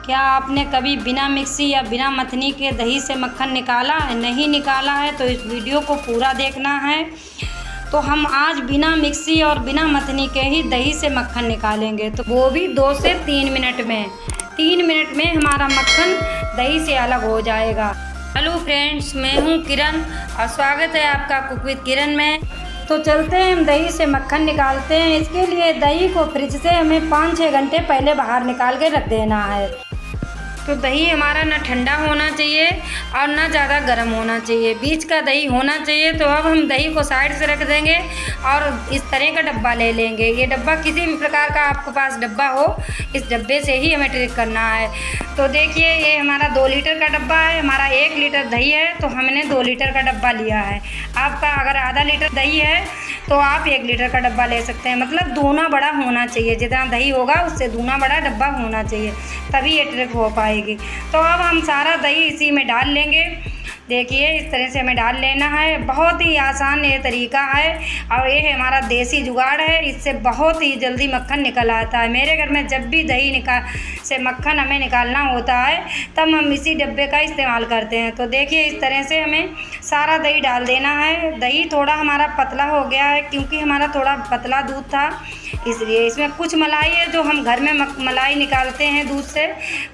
क्या आपने कभी बिना मिक्सी या बिना मथनी के दही से मक्खन निकाला है? नहीं निकाला है तो इस वीडियो को पूरा देखना है। तो हम आज बिना मिक्सी और बिना मथनी के ही दही से मक्खन निकालेंगे, तो वो भी 2 से 3 मिनट में। 3 मिनट में हमारा मक्खन दही से अलग हो जाएगा। हेलो फ्रेंड्स, मैं हूँ किरण और स्वागत है आपका कुक विद किरण में। तो चलते हैं हम दही से मक्खन निकालते हैं। इसके लिए दही को फ्रिज से हमें 5-6 घंटे पहले बाहर निकाल के रख देना है। तो दही हमारा ना ठंडा होना चाहिए और ना ज़्यादा गर्म होना चाहिए, बीच का दही होना चाहिए। तो अब हम दही को साइड से रख देंगे और इस तरह का डब्बा ले लेंगे। ये डब्बा किसी भी प्रकार का आपके पास डब्बा हो, इस डब्बे से ही हमें ट्रिक करना है। तो देखिए, ये हमारा 2 लीटर का डब्बा है। हमारा 1 लीटर दही है तो हमने 2 लीटर का डब्बा लिया है। आपका अगर आधा लीटर दही है तो आप 1 लीटर का डब्बा ले सकते हैं। मतलब दूना बड़ा होना चाहिए, जितना दही होगा उससे दूना बड़ा डब्बा होना चाहिए, तभी ये ट्रिक हो पाएगी। तो अब हम सारा दही इसी में डाल लेंगे। देखिए, इस तरह से हमें डाल लेना है। बहुत ही आसान ये तरीका है और ये हमारा देसी जुगाड़ है। इससे बहुत ही जल्दी मक्खन निकल आता है। मेरे घर में जब भी दही से मक्खन हमें निकालना होता है तब हम इसी डब्बे का इस्तेमाल करते हैं। तो देखिए, इस तरह से हमें सारा दही डाल देना है। दही थोड़ा हमारा पतला हो गया है क्योंकि हमारा थोड़ा पतला दूध था, इसलिए इसमें कुछ मलाई है जो हम घर में मलाई निकालते हैं दूध से,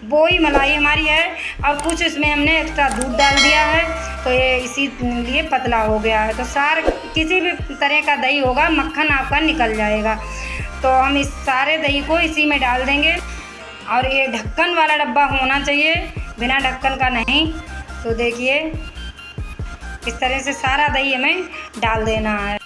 वो ही मलाई हमारी है। और कुछ इसमें हमने एक्स्ट्रा दूध डाल दिया है, तो ये इसी लिए पतला हो गया है। तो किसी भी तरह का दही होगा, मक्खन आपका निकल जाएगा। तो हम इस सारे दही को इसी में डाल देंगे और ये ढक्कन वाला डब्बा होना चाहिए, बिना ढक्कन का नहीं। तो देखिए, इस तरह से सारा दही हमें डाल देना है।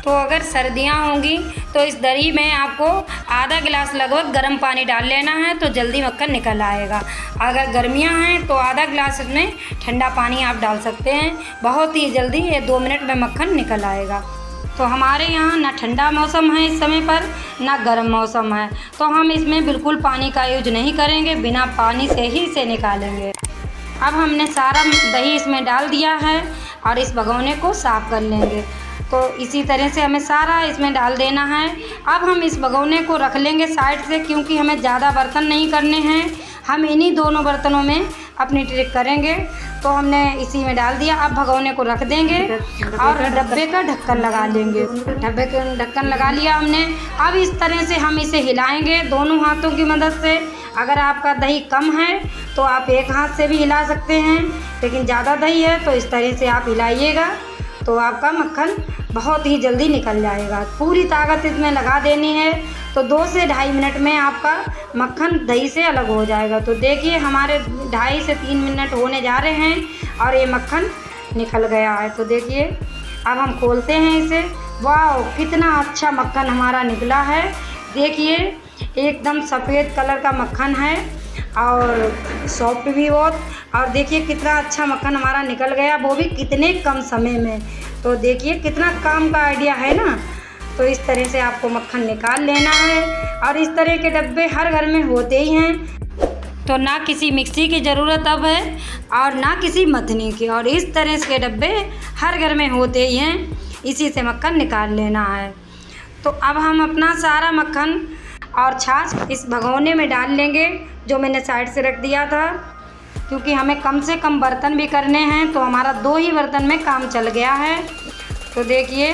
तो अगर सर्दियाँ होंगी तो इस दही में आपको आधा गिलास लगभग गर्म पानी डाल लेना है, तो जल्दी मक्खन निकल आएगा। अगर गर्मियाँ हैं तो आधा गिलास इसमें ठंडा पानी आप डाल सकते हैं। बहुत ही जल्दी ये 2 मिनट में मक्खन निकल आएगा। तो हमारे यहाँ ना ठंडा मौसम है इस समय पर, ना गर्म मौसम है, तो हम इसमें बिल्कुल पानी का यूज नहीं करेंगे, बिना पानी से ही इसे निकालेंगे। अब हमने सारा दही इसमें डाल दिया है और इस भगोने को साफ़ कर लेंगे। तो इसी तरह से हमें सारा इसमें डाल देना है। अब हम इस भगोने को रख लेंगे साइड से, क्योंकि हमें ज़्यादा बर्तन नहीं करने हैं। हम इन्हीं दोनों बर्तनों में अपनी ट्रिक करेंगे। तो हमने इसी में डाल दिया। अब भगोने को रख देंगे और डब्बे का ढक्कन लगा लेंगे। डब्बे का ढक्कन लगा लिया हमने। अब इस तरह से हम इसे हिलाएंगे दोनों हाथों की मदद से। अगर आपका दही कम है तो आप एक हाथ से भी हिला सकते हैं, लेकिन ज़्यादा दही है तो इस तरह से आप हिलाइएगा, तो आपका मक्खन बहुत ही जल्दी निकल जाएगा। पूरी ताकत इसमें लगा देनी है, तो 2 से 2.5 मिनट में आपका मक्खन दही से अलग हो जाएगा। तो देखिए, हमारे 2.5 से 3 मिनट होने जा रहे हैं और ये मक्खन निकल गया है। तो देखिए, अब हम खोलते हैं इसे। वाह, कितना अच्छा मक्खन हमारा निकला है। देखिए, एकदम सफ़ेद कलर का मक्खन है और सॉफ्ट भी बहुत। और देखिए कितना अच्छा मक्खन हमारा निकल गया, वो भी कितने कम समय में। तो देखिए कितना काम का आइडिया है ना। तो इस तरह से आपको मक्खन निकाल लेना है और इस तरह के डब्बे हर घर में होते ही हैं। तो ना किसी मिक्सी की ज़रूरत अब है और ना किसी मथनी की, और इस तरह के डब्बे हर घर में होते ही हैं। इसी से मक्खन निकाल लेना है। तो अब हम अपना सारा मक्खन और छाछ इस भगोने में डाल लेंगे जो मैंने साइड से रख दिया था, क्योंकि हमें कम से कम बर्तन भी करने हैं। तो हमारा 2 ही बर्तन में काम चल गया है। तो देखिए,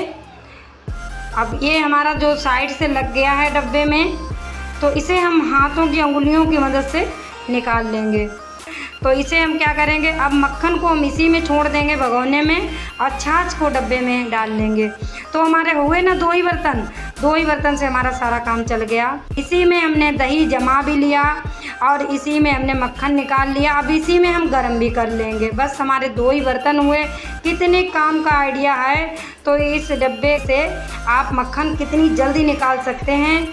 अब ये हमारा जो साइड से लग गया है डब्बे में, तो इसे हम हाथों की अंगुलियों की मदद से निकाल लेंगे। तो इसे हम क्या करेंगे, अब मक्खन को हम इसी में छोड़ देंगे भगोने में और छाछ को डब्बे में डाल लेंगे। तो हमारे हुए ना 2 ही बर्तन से हमारा सारा काम चल गया। इसी में हमने दही जमा भी लिया और इसी में हमने मक्खन निकाल लिया। अब इसी में हम गरम भी कर लेंगे। बस हमारे 2 ही बर्तन हुए। कितने काम का आइडिया है। तो इस डब्बे से आप मक्खन कितनी जल्दी निकाल सकते हैं।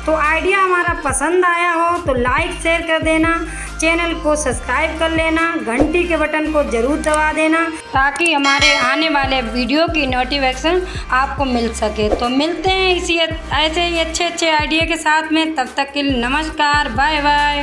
तो आइडिया हमारा पसंद आया हो तो लाइक शेयर कर देना, चैनल को सब्सक्राइब कर लेना, घंटी के बटन को ज़रूर दबा देना, ताकि हमारे आने वाले वीडियो की नोटिफिकेशन आपको मिल सके। तो मिलते हैं इसी ऐसे ही अच्छे आइडिया के साथ में। तब तक के लिए नमस्कार, बाय बाय।